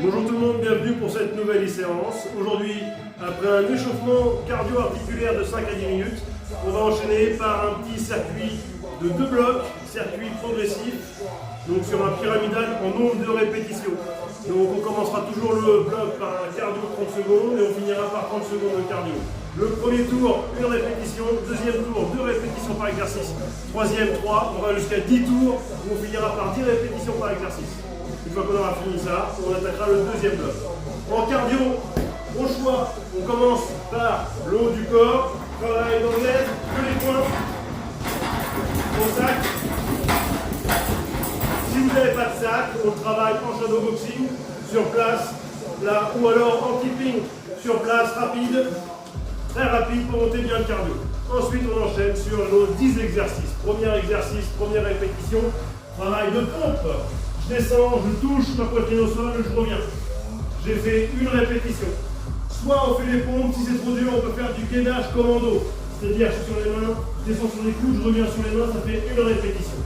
Bonjour tout le monde, bienvenue pour cette nouvelle séance. Aujourd'hui, après un échauffement cardio-articulaire de 5 à 10 minutes, on va enchaîner par un petit circuit de 2 blocs, circuit progressif, donc sur un pyramidal en nombre de répétitions. Donc on commencera toujours le bloc par un cardio 30 secondes et on finira par 30 secondes de cardio. Le premier tour, une répétition, deuxième tour, 2 répétitions par exercice, troisième, 3, on va jusqu'à 10 tours, où on finira par 10 répétitions par exercice. Une fois qu'on aura fini ça, on attaquera le deuxième bloc. En cardio, au choix, on commence par le haut du corps, travail d'anglaise, que les poings, au sac. Si vous n'avez pas de sac, on travaille en shadow boxing, sur place, là, ou alors en keeping, sur place, rapide, très rapide pour monter bien le cardio. Ensuite, on enchaîne sur nos 10 exercices. Premier exercice, première répétition, travail de pompe. Je descends, je touche ma poitrine au sol, je reviens. J'ai fait une répétition. Soit on fait les pompes, si c'est trop dur, on peut faire du gainage commando. C'est-à-dire, je suis sur les mains, je descends sur les coudes, je reviens sur les mains, ça fait une répétition.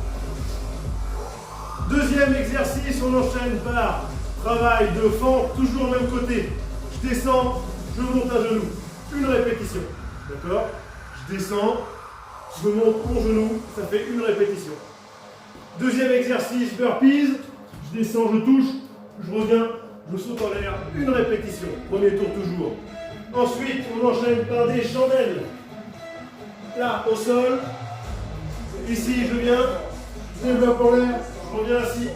Deuxième exercice, on enchaîne par travail de fente, toujours au même côté. Je descends, je monte un genou. Une répétition. D'accord? Je descends, je monte mon genou, ça fait une répétition. Deuxième exercice, burpees. Je descends, je touche, je reviens, je saute en l'air. Une répétition. Premier tour toujours. Ensuite, on enchaîne par des chandelles. Là, au sol. Ici, je viens, je développe en l'air, je reviens assis.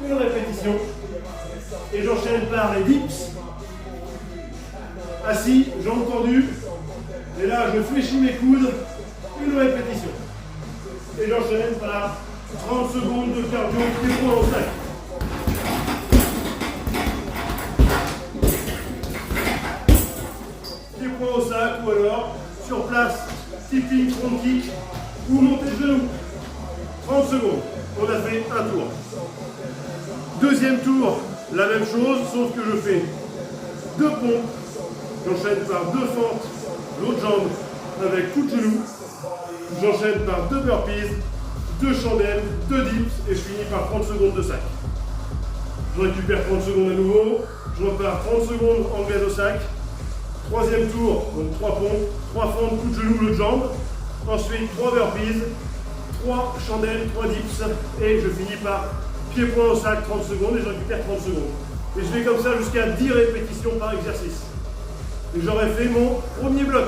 Une répétition. Et j'enchaîne par les dips. Assis, jambes tendues. Et là, je fléchis mes coudes. Une répétition. Et j'enchaîne par 30 secondes de cardio, pieds points au sac. Pieds points au sac ou alors sur place, tipping, front kick ou montée de genou. 30 secondes. On a fait un tour. Deuxième tour, la même chose, sauf que je fais 2 pompes. J'enchaîne par 2 fentes, l'autre jambe avec coup de genou. J'enchaîne par 2 burpees, 2 chandelles, 2 dips et je finis par 30 secondes de sac. Je récupère 30 secondes à nouveau, je repars 30 secondes anglaise au sac. Troisième tour, donc 3 pompes, 3 fentes, coup de genou, l'autre jambe. Ensuite 3 burpees, 3 chandelles, 3 dips et je finis par pied-point au sac 30 secondes et je récupère 30 secondes. Et je fais comme ça jusqu'à 10 répétitions par exercice. Et j'aurais fait mon premier bloc.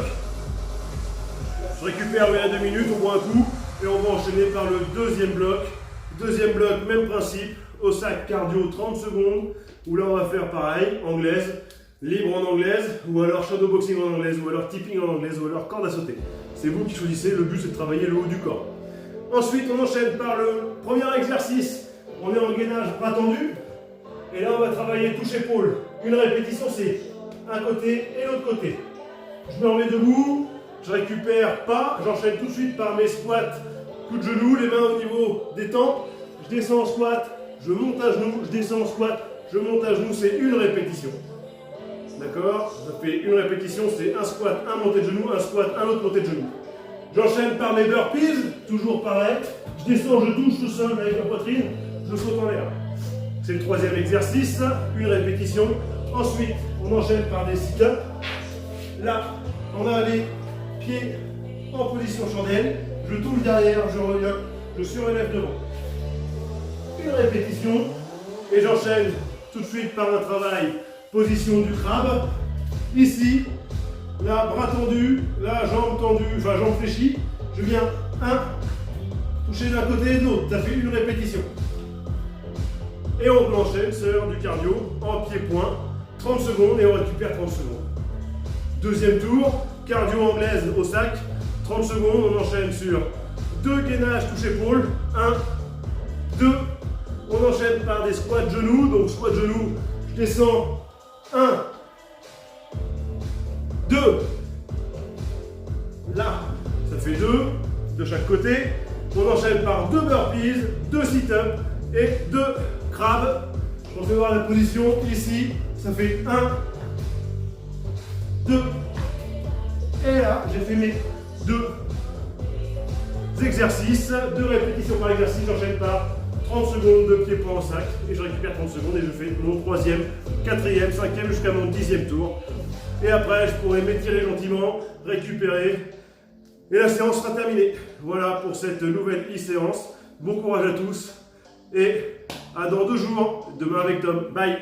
Je récupère à 2 minutes, on boit un coup et on va enchaîner par le deuxième bloc. Deuxième bloc, même principe, au sac cardio 30 secondes, où là on va faire pareil, anglaise, libre en anglaise, ou alors shadow boxing en anglaise, ou alors tipping en anglaise, ou alors corde à sauter. C'est vous qui choisissez, le but c'est de travailler le haut du corps. Ensuite on enchaîne par le premier exercice, on est en gainage bras tendu, et là on va travailler touche-épaule. Une répétition c'est un côté et l'autre côté. Je me remets debout, je récupère pas, j'enchaîne tout de suite par mes squats, coup de genou, les mains au niveau des tempes, je descends en squat, je monte à genoux, je descends en squat, je monte à genoux, c'est une répétition. D'accord? Ça fait une répétition, c'est un squat, un montée de genou, un squat, un autre montée de genou. J'enchaîne par mes burpees, toujours pareil, je descends, je touche le sol avec la poitrine, je saute en l'air. C'est le troisième exercice, une répétition. Ensuite, on enchaîne par des sit-ups. Là, on a les pieds en position chandelle. Je touche derrière, je reviens, je surélève devant. Une répétition. Et j'enchaîne tout de suite par un travail position du crabe. Ici, là, bras tendu, là, jambes tendues, enfin jambes fléchies. Je viens, 1, toucher d'un côté et de l'autre. Ça fait une répétition. Et on enchaîne sur du cardio en pied-point. 30 secondes et on récupère 30 secondes. Deuxième tour, cardio anglaise au sac. 30 secondes, on enchaîne sur 2 gainages touche-épaule. 1, 2. On enchaîne par des squats genoux. Donc squat genoux, je descends. 1, 2. Là, ça fait 2 de chaque côté. On enchaîne par 2 burpees, 2 sit-ups et 2 crabes. On fait voir la position ici. Ça fait 1, 2, et là j'ai fait mes 2 exercices, 2 répétitions par exercice, j'enchaîne par 30 secondes de pied-point au sac et je récupère 30 secondes et je fais mon 3e, 4e, 5e jusqu'à mon 10e tour. Et après, je pourrai m'étirer gentiment, récupérer et la séance sera terminée. Voilà pour cette nouvelle e-séance. Bon courage à tous et à dans 2 jours. Demain avec Tom. Bye.